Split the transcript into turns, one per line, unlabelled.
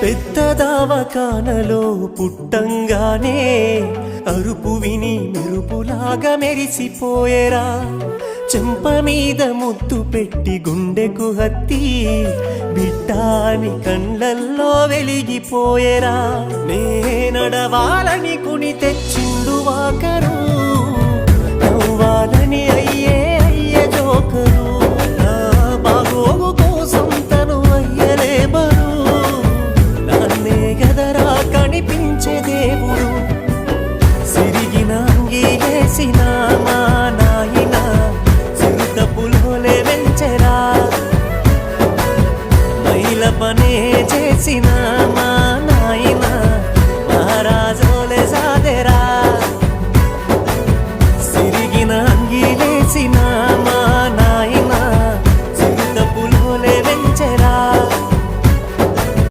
పెద్ద దావకానలో పుట్టంగానే అరుపు విని మెరుపులాగా మెరిసిపోయేరా చెంప మీద ముద్దు పెట్టి గుండెకు హత్తి బిడ్డాని కళ్ళల్లో వెలిగిపోయేరా నే నడవాలని కుని తెచ్చిండు వాకరు నవ్వాలని అయ్యే జోకరు నా బాగోగు కోసం తను అయ్యలే బరు నాన్నే గదరా కనిపించే దేవుడు సిరిగిన అంగీలేసిన మా నాయన చిరుతపులోలే వెంచెరా మైల పనే చేసిన మా నాయన